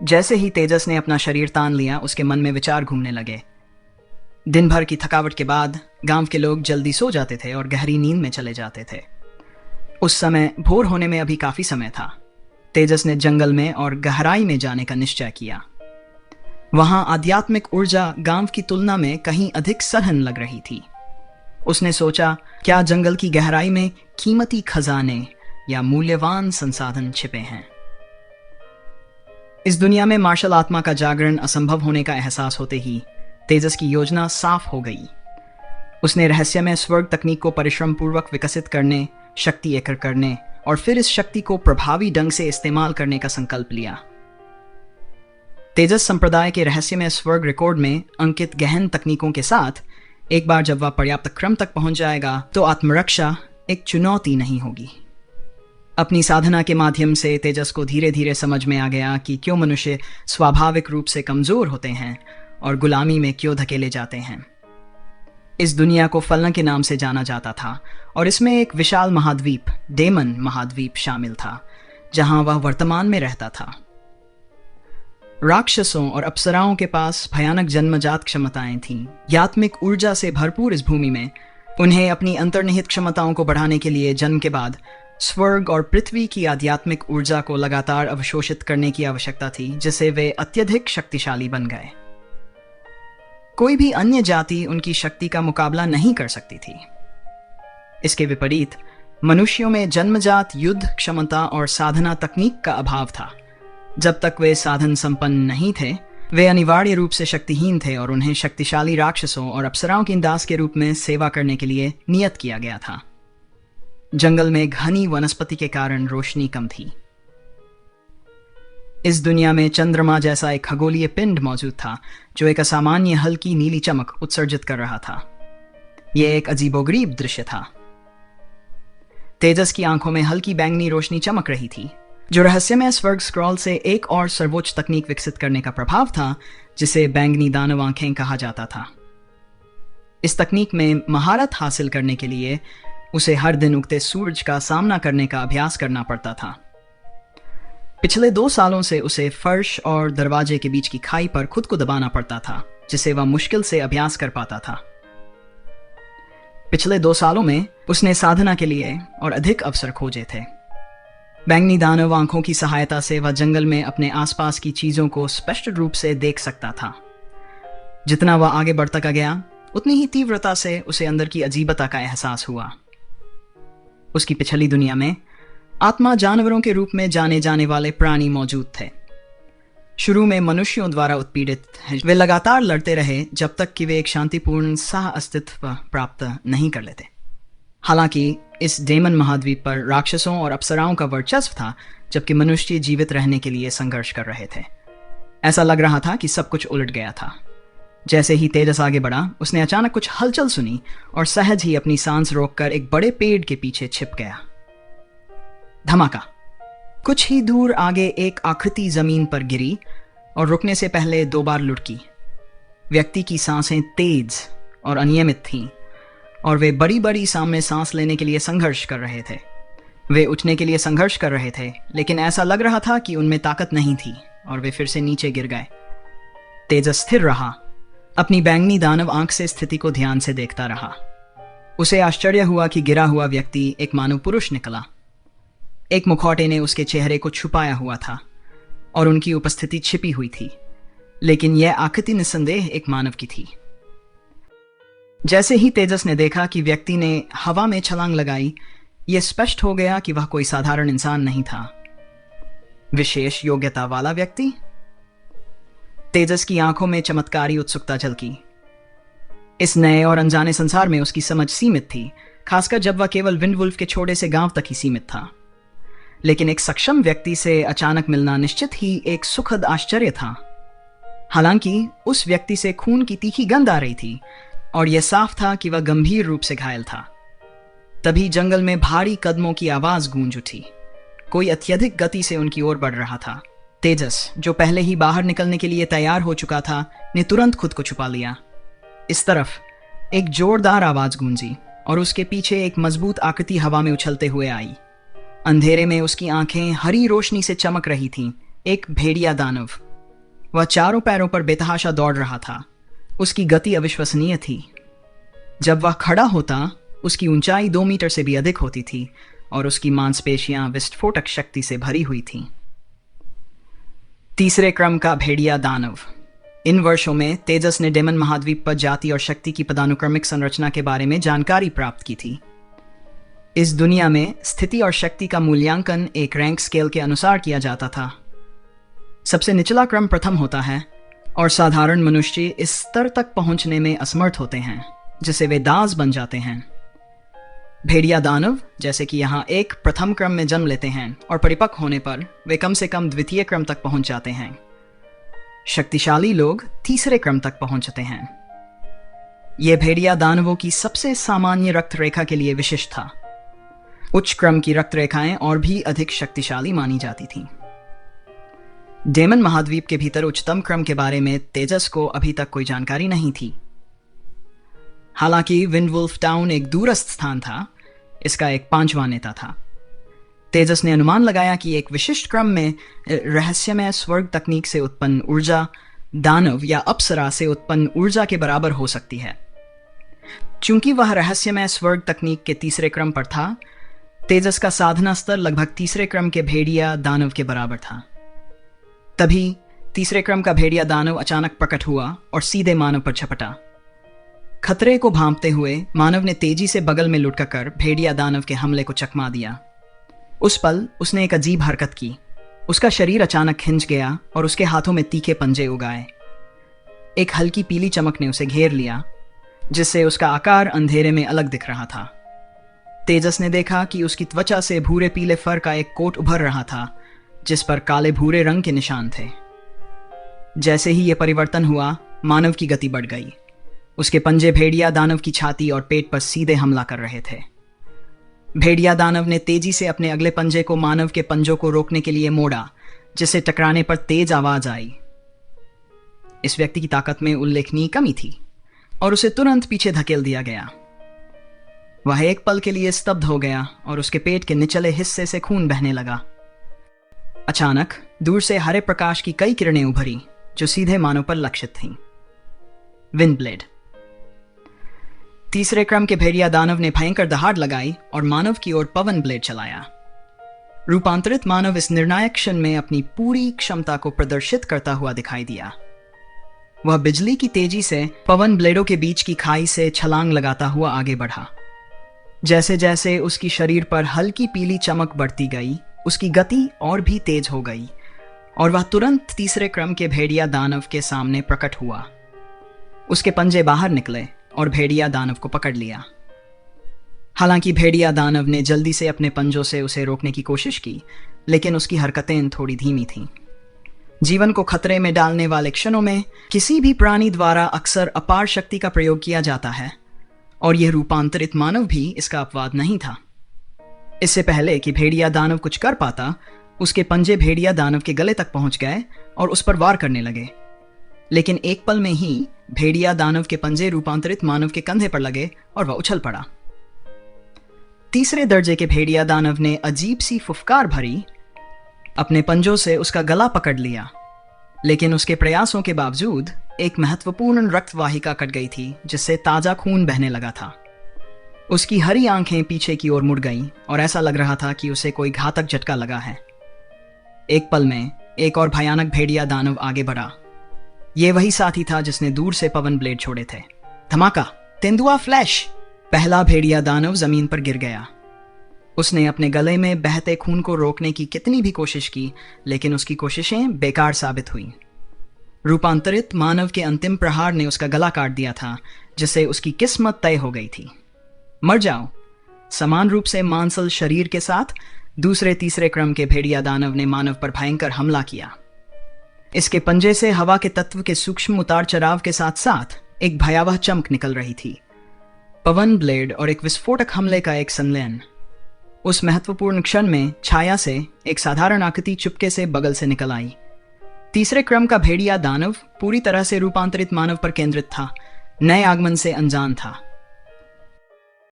जैसे ही तेजस ने अपना शरीर तान लिया, उसके मन में विचार घूमने लगे। दिन भर की थकावट के बाद गांव के लोग जल्दी सो जाते थे और गहरी नींद में चले जाते थे। उस समय भोर होने में अभी काफी समय था। तेजस ने जंगल में और गहराई में जाने का निश्चय किया। वहां आध्यात्मिक ऊर्जा गांव की तुलना में कहीं अधिक सघन लग रही थी। उसने सोचा, क्या जंगल की गहराई में कीमती खजाने या मूल्यवान संसाधन छिपे हैं? इस दुनिया में मार्शल आत्मा का जागरण असंभव होने का एहसास होते ही तेजस की योजना साफ हो गई। उसने रहस्यमय स्वर्ग तकनीक को परिश्रम पूर्वक विकसित करने, शक्ति एकत्र करने और फिर इस शक्ति को प्रभावी ढंग से इस्तेमाल करने का संकल्प लिया। तेजस संप्रदाय के रहस्यमय स्वर्ग रिकॉर्ड में अंकित गहन तकनीकों के साथ एक बार जब वह पर्याप्त क्रम तक पहुंच जाएगा तो आत्मरक्षा एक चुनौती नहीं होगी। अपनी साधना के माध्यम से तेजस को धीरे धीरे समझ में आ गया कि क्यों मनुष्य स्वाभाविक रूप से कमजोर होते हैं और गुलामी में क्यों धकेले जाते हैं। इस दुनिया को फलन के नाम से जाना जाता था और इसमें एक विशाल महाद्वीप, डेमन महाद्वीप शामिल था, जहां वह वर्तमान में रहता था। राक्षसों और अप्सराओं के पास भयानक जन्मजात क्षमताएं थीं। आध्यात्मिक ऊर्जा से भरपूर इस भूमि में उन्हें अपनी अंतर्निहित क्षमताओं को बढ़ाने के लिए जन्म के बाद स्वर्ग और पृथ्वी की आध्यात्मिक ऊर्जा को लगातार अवशोषित करने की आवश्यकता थी, जिससे वे अत्यधिक शक्तिशाली बन गए। कोई भी अन्य जाति उनकी शक्ति का मुकाबला नहीं कर सकती थी। इसके विपरीत मनुष्यों में जन्मजात युद्ध क्षमता और साधना तकनीक का अभाव था। जब तक वे साधन संपन्न नहीं थे, वे अनिवार्य रूप से शक्तिहीन थे और उन्हें शक्तिशाली राक्षसों और अप्सराओं की दास के रूप में सेवा करने के लिए नियत किया गया था। जंगल में घनी वनस्पति के कारण रोशनी कम थी। इस दुनिया में चंद्रमा जैसा एक खगोलीय पिंड मौजूद था जो एक असामान्य हल्की नीली चमक उत्सर्जित कर रहा था। यह एक अजीबोगरीब दृश्य था। तेजस की आंखों में हल्की बैंगनी रोशनी चमक रही थी, जो रहस्यमय स्वर्ग स्क्रॉल से एक और सर्वोच्च तकनीक विकसित करने का प्रभाव था, जिसे बैंगनी दानव आंखें कहा जाता था। इस तकनीक में महारत हासिल करने के लिए उसे हर दिन उगते सूरज का सामना करने का अभ्यास करना पड़ता था। पिछले 2 सालों से उसे फर्श और दरवाजे के बीच की खाई पर खुद को दबाना पड़ता था, जिसे वह मुश्किल से अभ्यास कर पाता था। पिछले 2 सालों में उसने साधना के लिए और अधिक अवसर खोजे थे। बैंगनी दानव आंखों की सहायता से वह जंगल में अपने आसपास की चीजों को स्पष्ट रूप से देख सकता था। जितना वह आगे बढ़ता गया, उतनी ही तीव्रता से उसे अंदर की अजीबता का एहसास हुआ। उसकी पिछली दुनिया में आत्मा जानवरों के रूप में जाने जाने वाले प्राणी मौजूद थे। शुरू में मनुष्यों द्वारा उत्पीड़ित वे लगातार लड़ते रहे जब तक कि वे एक शांतिपूर्ण सह अस्तित्व प्राप्त नहीं कर लेते। हालांकि इस डेमन महाद्वीप पर राक्षसों और अप्सराओं का वर्चस्व था, जबकि मनुष्य जीवित रहने के लिए संघर्ष कर रहे थे। ऐसा लग रहा था कि सब कुछ उलट गया था। जैसे ही तेजस आगे बढ़ा, उसने अचानक कुछ हलचल सुनी और सहज ही अपनी सांस रोककर एक बड़े पेड़ के पीछे छिप गया। धमाका! कुछ ही दूर आगे एक आकृति जमीन पर गिरी और रुकने से पहले 2 बार लुढ़की। व्यक्ति की सांसें तेज और अनियमित थीं और वे बड़ी बड़ी सामने सांस लेने के लिए संघर्ष कर रहे थे। वे उठने के लिए संघर्ष कर रहे थे, लेकिन ऐसा लग रहा था कि उनमें ताकत नहीं थी और वे फिर से नीचे गिर गए। तेजस स्थिर रहा, अपनी बैंगनी दानव आंख से स्थिति को ध्यान से देखता रहा। उसे आश्चर्य हुआ कि गिरा हुआ व्यक्ति एक मानव पुरुष निकला। एक मुखौटे ने उसके चेहरे को छुपाया हुआ था और उनकी उपस्थिति छिपी हुई थी, लेकिन यह आकृति निस्संदेह एक मानव की थी। जैसे ही तेजस ने देखा कि व्यक्ति ने हवा में छलांग लगाई, यह स्पष्ट हो गया कि वह कोई साधारण इंसान नहीं था। विशेष योग्यता वाला व्यक्ति। तेजस की आंखों में चमत्कारी उत्सुकता झलकी। इस नए और अनजाने संसार में उसकी समझ सीमित थी, खासकर जब वह केवल विंडवुल्फ के छोटे से गांव तक ही सीमित था। लेकिन एक सक्षम व्यक्ति से अचानक मिलना निश्चित ही एक सुखद आश्चर्य था। हालांकि उस व्यक्ति से खून की तीखी गंध आ रही थी और यह साफ था कि वह गंभीर रूप से घायल था। तभी जंगल में भारी कदमों की आवाज गूंज उठी। कोई अत्यधिक गति से उनकी ओर बढ़ रहा था। तेजस, जो पहले ही बाहर निकलने के लिए तैयार हो चुका था, ने तुरंत खुद को छुपा लिया। इस तरफ एक जोरदार आवाज गूंजी और उसके पीछे एक मजबूत आकृति हवा में उछलते हुए आई। अंधेरे में उसकी आंखें हरी रोशनी से चमक रही थीं। एक भेड़िया दानव वह चारों पैरों पर बेतहाशा दौड़ रहा था। उसकी गति अविश्वसनीय थी। जब वह खड़ा होता, उसकी ऊंचाई 2 मीटर से भी अधिक होती थी और उसकी मांसपेशियां विस्फोटक शक्ति से भरी हुई थीं। तीसरे क्रम का भेड़िया दानव। इन वर्षों में तेजस ने डेमन महाद्वीप पर जाति और शक्ति की पदानुक्रमिक संरचना के बारे में जानकारी प्राप्त की थी। इस दुनिया में स्थिति और शक्ति का मूल्यांकन एक रैंक स्केल के अनुसार किया जाता था। सबसे निचला क्रम प्रथम होता है और साधारण मनुष्य इस स्तर तक पहुंचने में असमर्थ होते हैं, जिसे वे दास बन जाते हैं। भेड़िया दानव, जैसे कि यहाँ एक, प्रथम क्रम में जन्म लेते हैं और परिपक्व होने पर वे कम से कम द्वितीय क्रम तक पहुंच जाते हैं। शक्तिशाली लोग तीसरे क्रम तक पहुंचते हैं। यह भेड़िया दानवों की सबसे सामान्य रक्त रेखा के लिए विशिष्ट था। उच्च क्रम की रक्त रेखाएं और भी अधिक शक्तिशाली मानी जाती थीं। डेमन महाद्वीप के भीतर उच्चतम क्रम के बारे में तेजस को अभी तक कोई जानकारी नहीं थी। हालांकि विंडवुल्फ टाउन एक दूरस्थ स्थान था, इसका एक 5वां नेता था। तेजस ने अनुमान लगाया कि एक विशिष्ट क्रम में रहस्यमय स्वर्ग तकनीक से उत्पन्न ऊर्जा दानव या अप्सरा से उत्पन्न ऊर्जा के बराबर हो सकती है। चूंकि वह रहस्यमय स्वर्ग तकनीक के तीसरे क्रम पर था, तेजस का साधना स्तर लगभग तीसरे क्रम के भेड़िया दानव के बराबर था। तभी तीसरे क्रम का भेड़िया दानव अचानक प्रकट हुआ और सीधे मानव पर झपटा। खतरे को भांपते हुए मानव ने तेजी से बगल में लुढ़क कर भेड़िया दानव के हमले को चकमा दिया। उस पल उसने एक अजीब हरकत की। उसका शरीर अचानक खिंच गया और उसके हाथों में तीखे पंजे उगाए। एक हल्की पीली चमक ने उसे घेर लिया, जिससे उसका आकार अंधेरे में अलग दिख रहा था। तेजस ने देखा कि उसकी त्वचा से भूरे पीले फर का एक कोट उभर रहा था, जिस पर काले भूरे रंग के निशान थे। जैसे ही यह परिवर्तन हुआ, मानव की गति बढ़ गई। उसके पंजे भेड़िया दानव की छाती और पेट पर सीधे हमला कर रहे थे। भेड़िया दानव ने तेजी से अपने अगले पंजे को मानव के पंजों को रोकने के लिए मोड़ा, जिससे टकराने पर तेज आवाज आई। इस व्यक्ति की ताकत में उल्लेखनीय कमी थी और उसे तुरंत पीछे धकेल दिया गया। वह एक पल के लिए स्तब्ध हो गया और उसके पेट के निचले हिस्से से खून बहने लगा। अचानक दूर से हरे प्रकाश की कई किरणें उभरी, जो सीधे मानव पर लक्षित थीं। Wind blade. तीसरे क्रम के भेड़िया दानव ने भयंकर दहाड़ लगाई और मानव की ओर पवन ब्लेड चलाया। रूपांतरित मानव इस निर्णायक क्षण में अपनी पूरी क्षमता को प्रदर्शित करता हुआ दिखाई दिया। वह बिजली की तेजी से पवन ब्लेडों के बीच की खाई से छलांग लगाता हुआ आगे बढ़ा। जैसे जैसे उसकी शरीर पर हल्की पीली चमक बढ़ती गई, उसकी गति और भी तेज हो गई और वह तुरंत तीसरे क्रम के भेड़िया दानव के सामने प्रकट हुआ। उसके पंजे बाहर निकले और भेड़िया दानव को पकड़ लिया। हालांकि भेड़िया दानव ने जल्दी से अपने पंजों से उसे रोकने की कोशिश की, लेकिन उसकी हरकतें थोड़ी धीमी थीं। जीवन को खतरे में डालने वाले क्षणों में किसी भी प्राणी द्वारा अक्सर अपार शक्ति का प्रयोग किया जाता है, और यह रूपांतरित मानव भी इसका अपवाद नहीं था। इससे पहले कि भेड़िया दानव कुछ कर पाता, उसके पंजे भेड़िया दानव के गले तक पहुंच गए और उस पर वार करने लगे। लेकिन एक पल में ही भेड़िया दानव के पंजे रूपांतरित मानव के कंधे पर लगे और वह उछल पड़ा। तीसरे दर्जे के भेड़िया दानव ने अजीब सी फुफकार भरी, अपने पंजों से उसका गला पकड़ लिया। लेकिन उसके प्रयासों के बावजूद एक महत्वपूर्ण रक्तवाहिका कट गई थी, जिससे ताजा खून बहने लगा था। उसकी हरी आंखें पीछे की ओर मुड़ गईं और ऐसा लग रहा था कि उसे कोई घातक झटका लगा है। एक पल में एक और भयानक भेड़िया दानव आगे बढ़ा। यह वही साथी था जिसने दूर से पवन ब्लेड छोड़े थे। धमाका, तेंदुआ फ्लैश! पहला भेड़िया दानव जमीन पर गिर गया। उसने अपने गले में बहते खून को रोकने की कितनी भी कोशिश की, लेकिन उसकी कोशिशें बेकार साबित हुईं। रूपांतरित मानव के अंतिम प्रहार ने उसका गला काट दिया था, जिससे उसकी किस्मत तय हो गई थी। मर जाओ। समान रूप से मांसल शरीर के साथ दूसरे तीसरे क्रम के भेड़िया दानव ने मानव पर भयंकर हमला किया। इसके पंजे से हवा के तत्व के सूक्ष्म उतार चढ़ाव के साथ साथ एक भयावह चमक निकल रही थी। पवन ब्लेड और एक विस्फोटक हमले का एक संलयन। उस महत्वपूर्ण क्षण में छाया से एक साधारण आकृति चुपके से बगल से निकल आई। तीसरे क्रम का भेड़िया दानव पूरी तरह से रूपांतरित मानव पर केंद्रित था, नए आगमन से अनजान था।